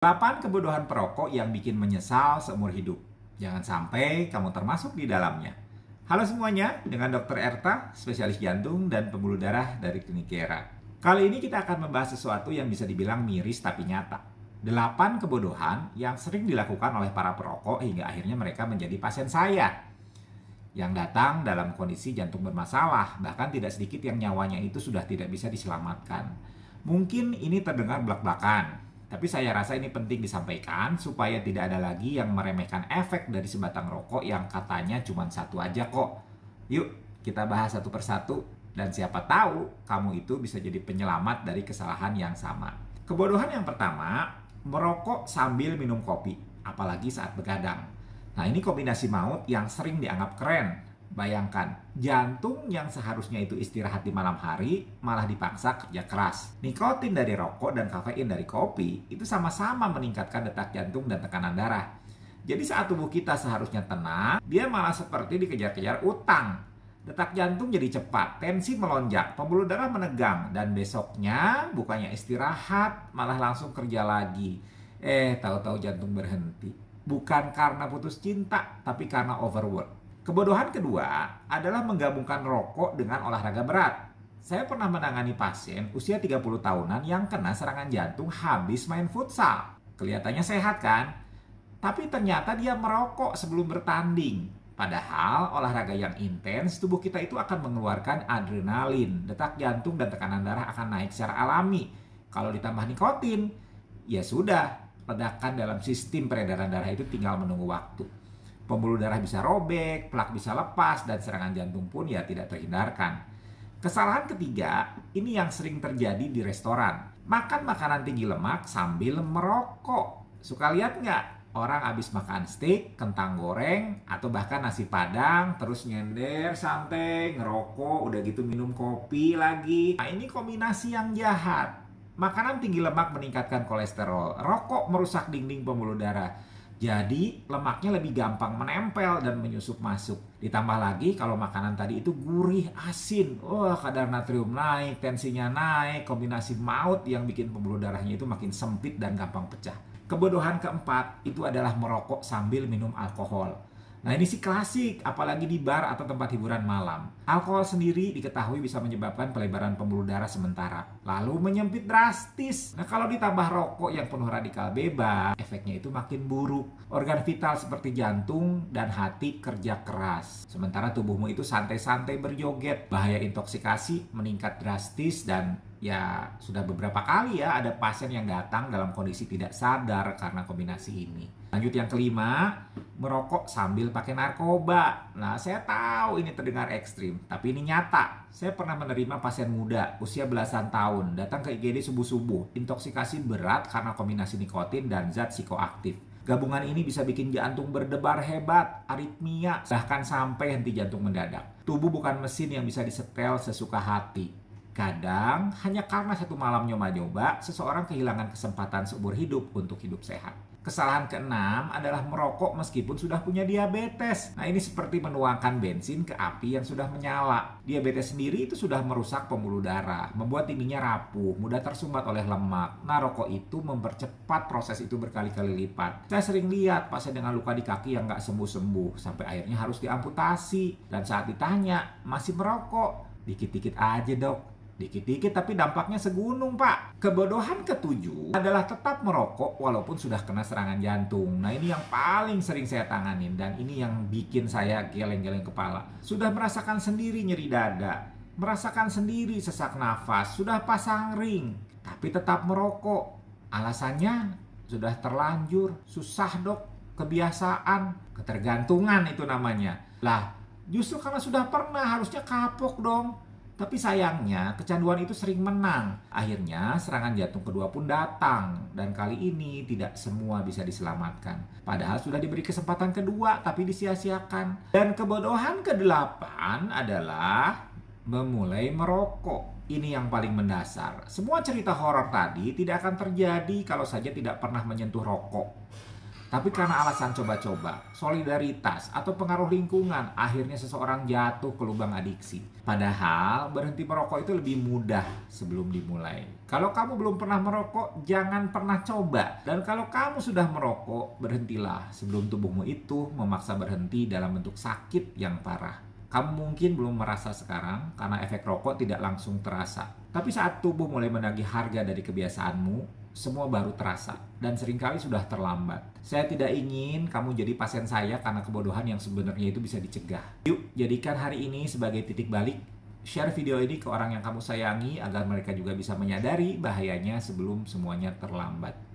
8 kebodohan perokok yang bikin menyesal seumur hidup. Jangan sampai kamu termasuk di dalamnya. Halo semuanya, dengan Dr. Erta, spesialis jantung dan pembuluh darah dari Klinik Gera. Kali ini kita akan membahas sesuatu yang bisa dibilang miris tapi nyata. 8 kebodohan yang sering dilakukan oleh para perokok hingga akhirnya mereka menjadi pasien saya. Yang datang dalam kondisi jantung bermasalah, bahkan tidak sedikit yang nyawanya itu sudah tidak bisa diselamatkan. Mungkin ini terdengar belak-belakan, tapi saya rasa ini penting disampaikan supaya tidak ada lagi yang meremehkan efek dari sebatang rokok yang katanya cuma satu aja kok. Yuk, kita bahas satu persatu dan siapa tahu kamu itu bisa jadi penyelamat dari kesalahan yang sama. Kebodohan yang pertama, merokok sambil minum kopi, apalagi saat begadang. Nah, ini kombinasi maut yang sering dianggap keren. Bayangkan, jantung yang seharusnya itu istirahat di malam hari malah dipaksa kerja keras. Nikotin dari rokok dan kafein dari kopi itu sama-sama meningkatkan detak jantung dan tekanan darah. Jadi saat tubuh kita seharusnya tenang, dia malah seperti dikejar-kejar utang. Detak jantung jadi cepat, tensi melonjak, pembuluh darah menegang, dan besoknya bukannya istirahat malah langsung kerja lagi. Tahu-tahu jantung berhenti. Bukan karena putus cinta, tapi karena overwork. Kebodohan kedua adalah menggabungkan rokok dengan olahraga berat. Saya pernah menangani pasien usia 30 tahunan yang kena serangan jantung habis main futsal. Kelihatannya sehat kan? Tapi ternyata dia merokok sebelum bertanding. Padahal olahraga yang intens, tubuh kita itu akan mengeluarkan adrenalin. Detak jantung dan tekanan darah akan naik secara alami. Kalau ditambah nikotin, ya sudah, ledakan dalam sistem peredaran darah itu tinggal menunggu waktu. Pembuluh darah bisa robek, plak bisa lepas, dan serangan jantung pun ya tidak terhindarkan. Kesalahan ketiga, ini yang sering terjadi di restoran. Makan makanan tinggi lemak sambil merokok. Suka lihat nggak? Orang habis makan steak, kentang goreng, atau bahkan nasi padang, terus nyender, santai, ngerokok, udah gitu minum kopi lagi. Nah, ini kombinasi yang jahat. Makanan tinggi lemak meningkatkan kolesterol, rokok merusak dinding pembuluh darah. Jadi lemaknya lebih gampang menempel dan menyusup masuk. Ditambah lagi kalau makanan tadi itu gurih, asin. Kadar natrium naik, tensinya naik, kombinasi maut yang bikin pembuluh darahnya itu makin sempit dan gampang pecah. Kebodohan keempat itu adalah merokok sambil minum alkohol. Nah, ini sih klasik, apalagi di bar atau tempat hiburan malam. Alkohol sendiri diketahui bisa menyebabkan pelebaran pembuluh darah sementara, lalu menyempit drastis. Nah, kalau ditambah rokok yang penuh radikal bebas, efeknya itu makin buruk. Organ vital seperti jantung dan hati kerja keras. Sementara tubuhmu itu santai-santai berjoget. Bahaya intoksikasi meningkat drastis dan ya sudah beberapa kali ya ada pasien yang datang dalam kondisi tidak sadar karena kombinasi ini. Lanjut yang kelima, merokok sambil pakai narkoba. Nah, saya tahu ini terdengar ekstrim, tapi ini nyata. Saya pernah menerima pasien muda, usia belasan tahun, datang ke IGD subuh-subuh, intoksikasi berat karena kombinasi nikotin dan zat psikoaktif. Gabungan ini bisa bikin jantung berdebar hebat, aritmia, bahkan sampai henti jantung mendadak. Tubuh bukan mesin yang bisa disetel sesuka hati. Kadang, hanya karena satu malam nyoba-nyoba, seseorang kehilangan kesempatan seumur hidup untuk hidup sehat. Kesalahan keenam adalah merokok meskipun sudah punya diabetes. Nah, ini seperti menuangkan bensin ke api yang sudah menyala. Diabetes sendiri itu sudah merusak pembuluh darah, membuat dindingnya rapuh, mudah tersumbat oleh lemak. Nah, rokok itu mempercepat proses itu berkali-kali lipat. Saya sering lihat pasien dengan luka di kaki yang nggak sembuh-sembuh, sampai akhirnya harus diamputasi. Dan saat ditanya, masih merokok? Dikit-dikit aja dok. Dikit-dikit tapi dampaknya segunung, Pak. Kebodohan ketujuh adalah tetap merokok walaupun sudah kena serangan jantung. Nah, ini yang paling sering saya tanganin dan ini yang bikin saya geleng-geleng kepala. Sudah merasakan sendiri nyeri dada, merasakan sendiri sesak nafas, sudah pasang ring, tapi tetap merokok. Alasannya sudah terlanjur, susah dok, kebiasaan, ketergantungan itu namanya. Lah, justru karena sudah pernah harusnya kapok dong. Tapi sayangnya kecanduan itu sering menang. Akhirnya serangan jantung kedua pun datang. Dan kali ini tidak semua bisa diselamatkan. Padahal sudah diberi kesempatan kedua tapi disia-siakan. Dan kebodohan kedelapan adalah memulai merokok. Ini yang paling mendasar. Semua cerita horor tadi tidak akan terjadi kalau saja tidak pernah menyentuh rokok. Tapi karena alasan coba-coba, solidaritas, atau pengaruh lingkungan, akhirnya seseorang jatuh ke lubang adiksi. Padahal berhenti merokok itu lebih mudah sebelum dimulai. Kalau kamu belum pernah merokok, jangan pernah coba. Dan kalau kamu sudah merokok, berhentilah sebelum tubuhmu itu memaksa berhenti dalam bentuk sakit yang parah. Kamu mungkin belum merasa sekarang karena efek rokok tidak langsung terasa. Tapi saat tubuh mulai menagih harga dari kebiasaanmu, semua baru terasa dan seringkali sudah terlambat. Saya tidak ingin kamu jadi pasien saya karena kebodohan yang sebenarnya itu bisa dicegah. Yuk, jadikan hari ini sebagai titik balik. Share video ini ke orang yang kamu sayangi agar mereka juga bisa menyadari bahayanya sebelum semuanya terlambat.